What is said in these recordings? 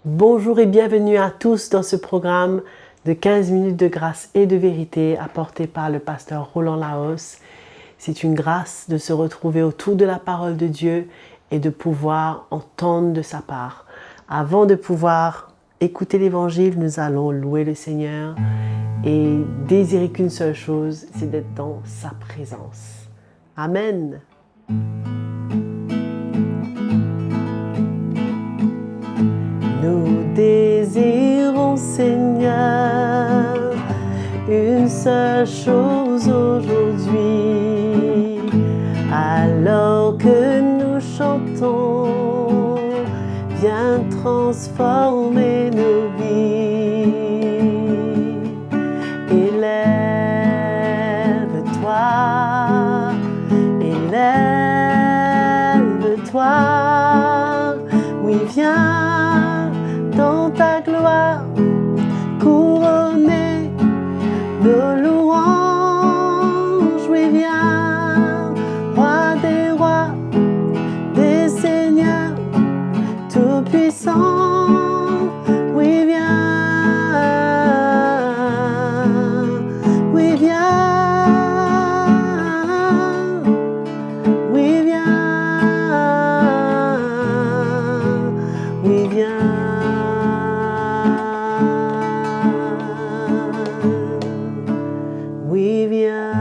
Bonjour et bienvenue à tous dans ce programme de 15 minutes de grâce et de vérité apporté par le pasteur Roland Laos. C'est une grâce de se retrouver autour de la parole de Dieu et de pouvoir entendre de sa part. Avant de pouvoir écouter l'évangile, nous allons louer le Seigneur et désirer qu'une seule chose, c'est d'être dans sa présence. Amen. Nous désirons, Seigneur, une seule chose aujourd'hui, alors que nous chantons, viens transformer nos vies. Élève-toi, oui viens dans ta gloire, couronner nos louanges, oui viens, roi des rois, des seigneurs, tout-puissant, oui viens, oui viens, oui viens, oui viens. Oui, viens.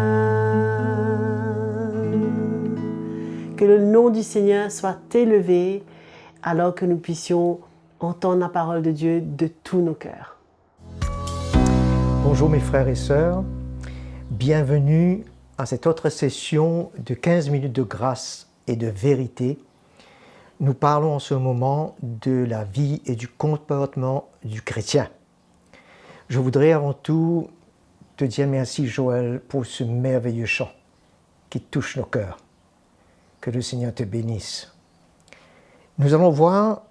Que le nom du Seigneur soit élevé alors que nous puissions entendre la parole de Dieu de tous nos cœurs. Bonjour mes frères et sœurs, bienvenue à cette autre session de 15 minutes de grâce et de vérité. Nous parlons en ce moment de la vie et du comportement du chrétien. Je voudrais avant tout te dire merci Joël pour ce merveilleux chant qui touche nos cœurs. Que le Seigneur te bénisse. Nous allons voir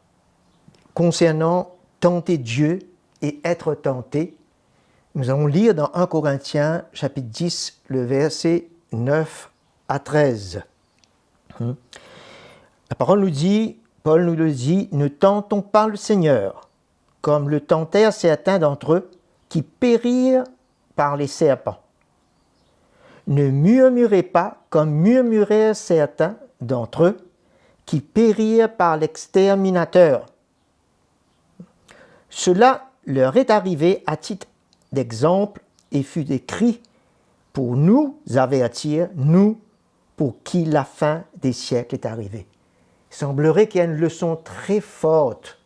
concernant tenter Dieu et être tenté. Nous allons lire dans 1 Corinthiens chapitre 10 le verset 9 à 13. La parole nous dit, Paul nous le dit, ne tentons pas le Seigneur comme le tentèrent certains d'entre eux qui périrent par les serpents. Ne murmurez pas comme murmurèrent certains d'entre eux qui périrent par l'exterminateur. Cela leur est arrivé à titre d'exemple et fut écrit pour nous avertir, nous, pour qui la fin des siècles est arrivée. Il semblerait qu'il y ait une leçon très forte,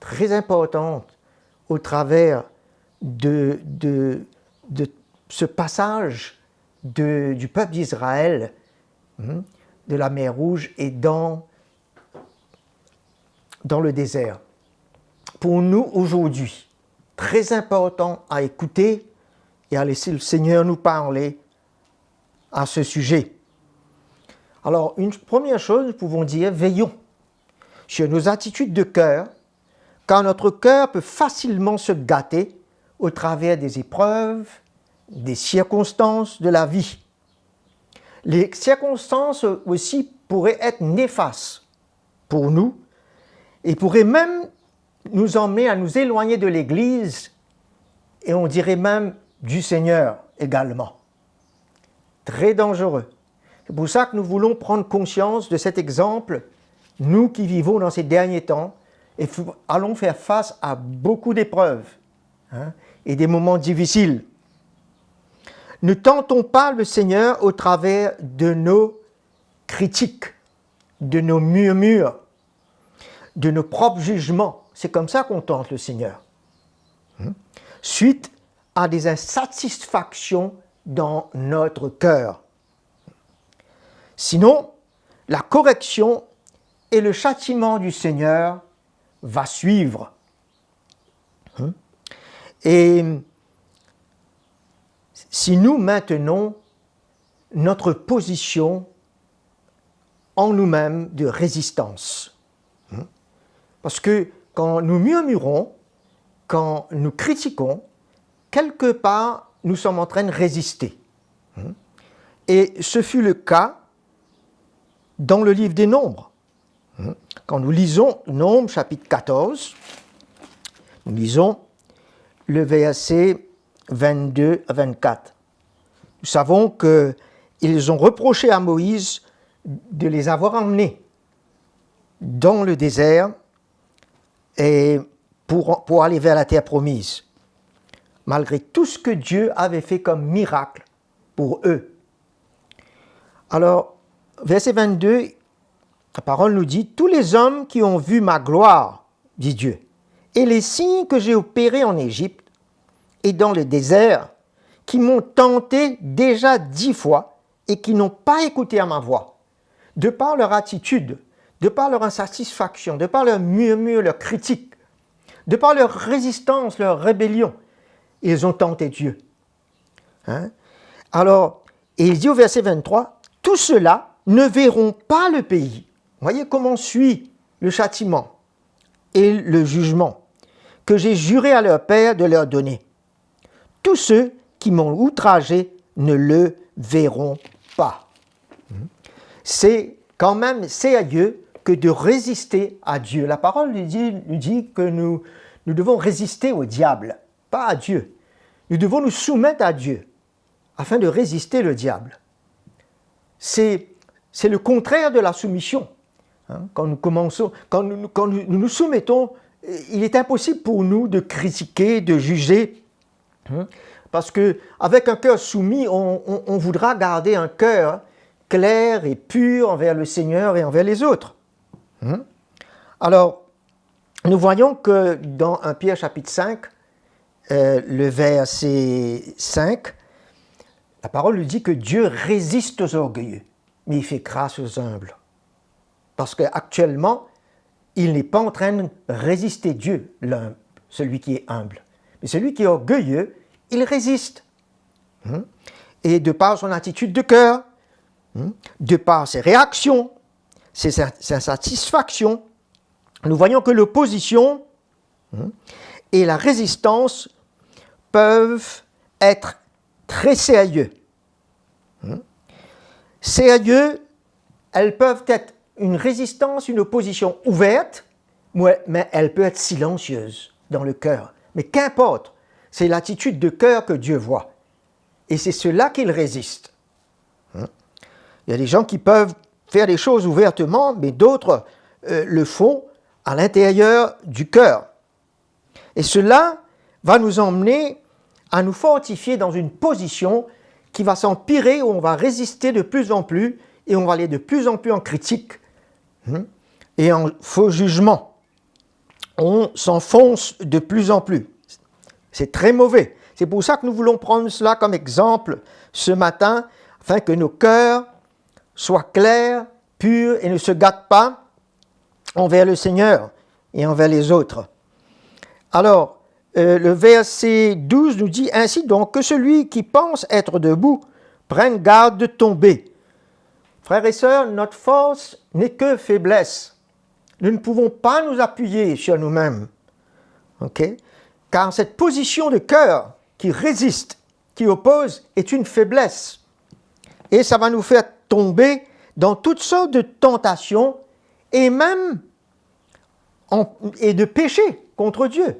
très importante au travers de ce passage du peuple d'Israël, de la mer Rouge et dans le désert. Pour nous aujourd'hui, très important à écouter et à laisser le Seigneur nous parler à ce sujet. Alors, une première chose, nous pouvons dire, veillons sur nos attitudes de cœur, car notre cœur peut facilement se gâter au travers des épreuves, des circonstances de la vie. Les circonstances aussi pourraient être néfastes pour nous et pourraient même nous emmener à nous éloigner de l'Église et on dirait même du Seigneur également. Très dangereux. C'est pour ça que nous voulons prendre conscience de cet exemple, nous qui vivons dans ces derniers temps et allons faire face à beaucoup d'épreuves et des moments difficiles. Ne tentons pas le Seigneur au travers de nos critiques, de nos murmures, de nos propres jugements. C'est comme ça qu'on tente le Seigneur. Suite à des insatisfactions dans notre cœur. Sinon, la correction et le châtiment du Seigneur va suivre. Et si nous maintenons notre position en nous-mêmes de résistance. Parce que quand nous murmurons, quand nous critiquons, quelque part, nous sommes en train de résister. Et ce fut le cas dans le livre des Nombres. Quand nous lisons Nombres chapitre 14, Nous lisons le verset 22 à 24. Nous savons qu'ils ont reproché à Moïse de les avoir emmenés dans le désert et pour aller vers la terre promise, malgré tout ce que Dieu avait fait comme miracle pour eux. Alors, verset 22, la parole nous dit « Tous les hommes qui ont vu ma gloire, dit Dieu, et les signes que j'ai opérés en Égypte et dans le désert, qui m'ont tenté déjà 10 fois et qui n'ont pas écouté à ma voix, de par leur attitude, de par leur insatisfaction, de par leur murmure, leur critique, de par leur résistance, leur rébellion, ils ont tenté Dieu. » Alors, et il dit au verset 23, « Tous ceux-là ne verront pas le pays. » Voyez comment suit le châtiment et le jugement que j'ai juré à leur père de leur donner. Tous ceux qui m'ont outragé ne le verront pas. C'est quand même sérieux que de résister à Dieu. La parole nous dit que nous devons résister au diable, pas à Dieu. Nous devons nous soumettre à Dieu afin de résister le diable. C'est le contraire de la soumission. Quand nous nous soumettons, il est impossible pour nous de critiquer, de juger, parce qu'avec un cœur soumis, on voudra garder un cœur clair et pur envers le Seigneur et envers les autres. Alors, nous voyons que dans 1 Pierre chapitre 5, le verset 5, la parole nous dit que Dieu résiste aux orgueilleux, mais il fait grâce aux humbles. Parce qu'actuellement, il n'est pas en train de résister Dieu, l'humble, celui qui est humble. Mais celui qui est orgueilleux, il résiste. Et de par son attitude de cœur, de par ses réactions, ses insatisfactions, nous voyons que l'opposition et la résistance peuvent être très sérieux. Sérieux, elles peuvent être une résistance, une opposition ouverte, mais elle peut être silencieuse dans le cœur. Mais qu'importe, c'est l'attitude de cœur que Dieu voit. Et c'est cela qu'il résiste. Il y a des gens qui peuvent faire des choses ouvertement, mais d'autres le font à l'intérieur du cœur. Et cela va nous emmener à nous fortifier dans une position qui va s'empirer, où on va résister de plus en plus, et on va aller de plus en plus en critique et en faux jugement. On s'enfonce de plus en plus. C'est très mauvais. C'est pour ça que nous voulons prendre cela comme exemple ce matin, afin que nos cœurs soient clairs, purs et ne se gâtent pas envers le Seigneur et envers les autres. Alors, le verset 12 nous dit « Ainsi donc que celui qui pense être debout prenne garde de tomber. » Frères et sœurs, notre force n'est que faiblesse. Nous ne pouvons pas nous appuyer sur nous-mêmes. Car cette position de cœur qui résiste, qui oppose, est une faiblesse. Et ça va nous faire tomber dans toutes sortes de tentations et même de péchés contre Dieu.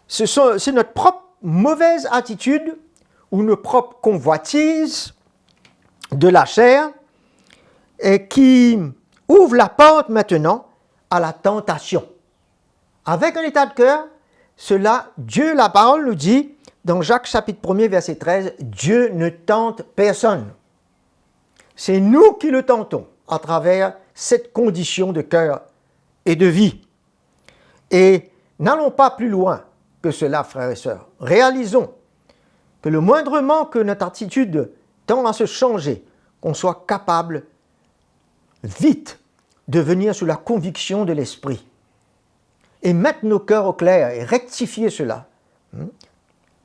C'est notre propre mauvaise attitude ou nos propres convoitises de la chair et qui ouvre la porte maintenant à la tentation. Avec un état de cœur, cela, Dieu, la parole nous dit, dans Jacques chapitre 1er, verset 13, Dieu ne tente personne. C'est nous qui le tentons à travers cette condition de cœur et de vie. Et n'allons pas plus loin que cela, frères et sœurs. Réalisons que le moindrement que notre attitude tend à se changer, qu'on soit capable vite de venir sous la conviction de l'Esprit et mettre nos cœurs au clair et rectifier cela.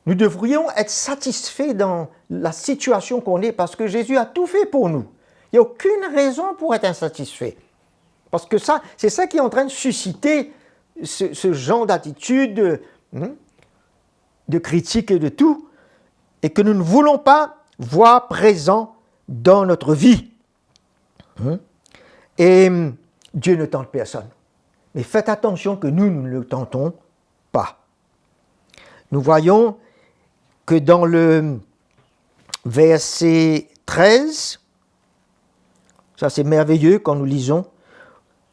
Nous devrions être satisfaits dans la situation qu'on est parce que Jésus a tout fait pour nous. Il n'y a aucune raison pour être insatisfait. Parce que c'est ça qui est en train de susciter ce genre d'attitude, de critique et de tout, et que nous ne voulons pas voir présent dans notre vie. Et Dieu ne tente personne. Mais faites attention que nous ne le tentons pas. Nous voyons que dans le verset 13, ça c'est merveilleux quand nous lisons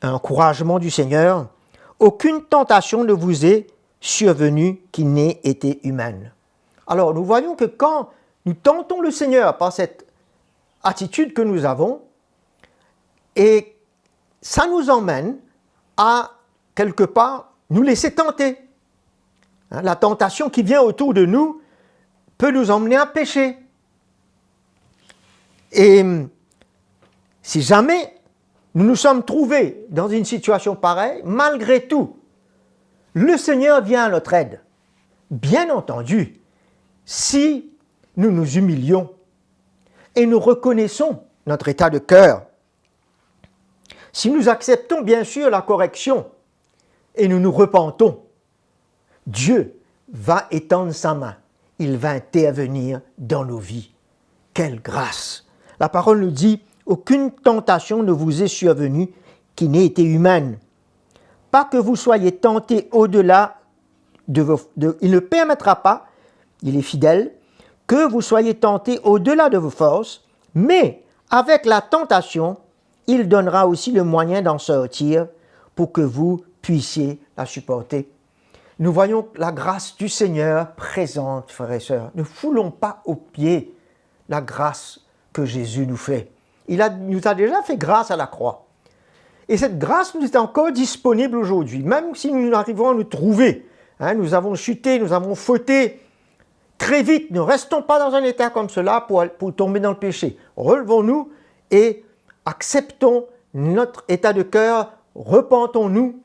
un encouragement du Seigneur, « Aucune tentation ne vous est survenue qui n'ait été humaine. » Alors nous voyons que quand nous tentons le Seigneur par cette attitude que nous avons, et ça nous emmène à, quelque part, nous laisser tenter. La tentation qui vient autour de nous peut nous emmener à pécher. Et si jamais nous nous sommes trouvés dans une situation pareille, malgré tout, le Seigneur vient à notre aide. Bien entendu, si nous nous humilions et nous reconnaissons notre état de cœur, si nous acceptons bien sûr la correction et nous nous repentons, Dieu va étendre sa main. Il va intervenir dans nos vies. Quelle grâce! La parole nous dit « Aucune tentation ne vous est survenue qui n'ait été humaine. Pas que vous soyez tentés au-delà de vos... il ne permettra pas, il est fidèle, que vous soyez tentés au-delà de vos forces, mais avec la tentation, il donnera aussi le moyen d'en sortir pour que vous puissiez la supporter. » Nous voyons la grâce du Seigneur présente, frères et sœurs. Ne foulons pas aux pieds la grâce que Jésus nous fait. Il nous a déjà fait grâce à la croix. Et cette grâce nous est encore disponible aujourd'hui, même si nous arrivons à nous trouver. Nous avons chuté, nous avons fauté. Très vite, ne restons pas dans un état comme cela pour tomber dans le péché. Relevons-nous et acceptons notre état de cœur, repentons-nous,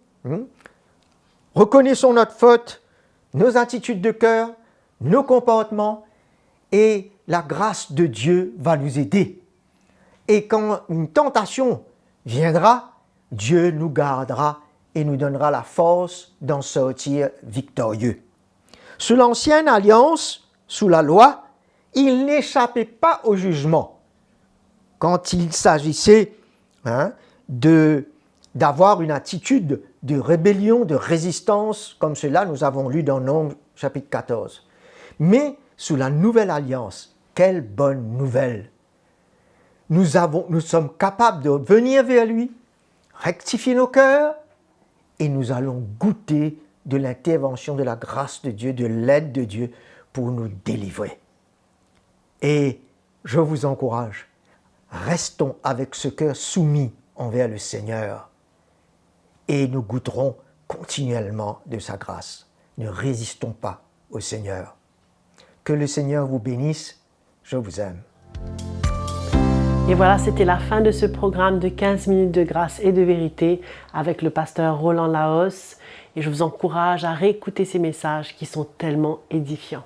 reconnaissons notre faute, nos attitudes de cœur, nos comportements, et la grâce de Dieu va nous aider. Et quand une tentation viendra, Dieu nous gardera et nous donnera la force d'en sortir victorieux. Sous l'ancienne alliance, sous la loi, il n'échappait pas au jugement quand il s'agissait d'avoir une attitude de rébellion, de résistance, comme cela nous avons lu dans Nombres chapitre 14. Mais sous la nouvelle alliance, quelle bonne nouvelle! Nous sommes capables de venir vers lui, rectifier nos cœurs, et nous allons goûter de l'intervention de la grâce de Dieu, de l'aide de Dieu pour nous délivrer. Et je vous encourage, restons avec ce cœur soumis envers le Seigneur et nous goûterons continuellement de sa grâce. Ne résistons pas au Seigneur. Que le Seigneur vous bénisse. Je vous aime. Et voilà, c'était la fin de ce programme de 15 minutes de grâce et de vérité avec le pasteur Roland Laos. Et je vous encourage à réécouter ces messages qui sont tellement édifiants.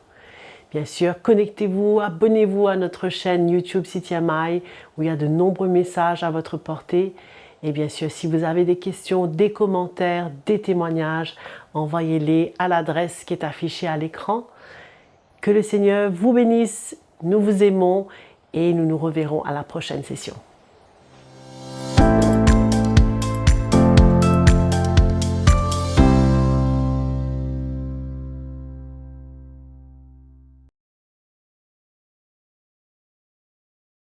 Bien sûr, connectez-vous, abonnez-vous à notre chaîne YouTube CityMI où il y a de nombreux messages à votre portée. Et bien sûr, si vous avez des questions, des commentaires, des témoignages, envoyez-les à l'adresse qui est affichée à l'écran. Que le Seigneur vous bénisse, nous vous aimons et nous nous reverrons à la prochaine session.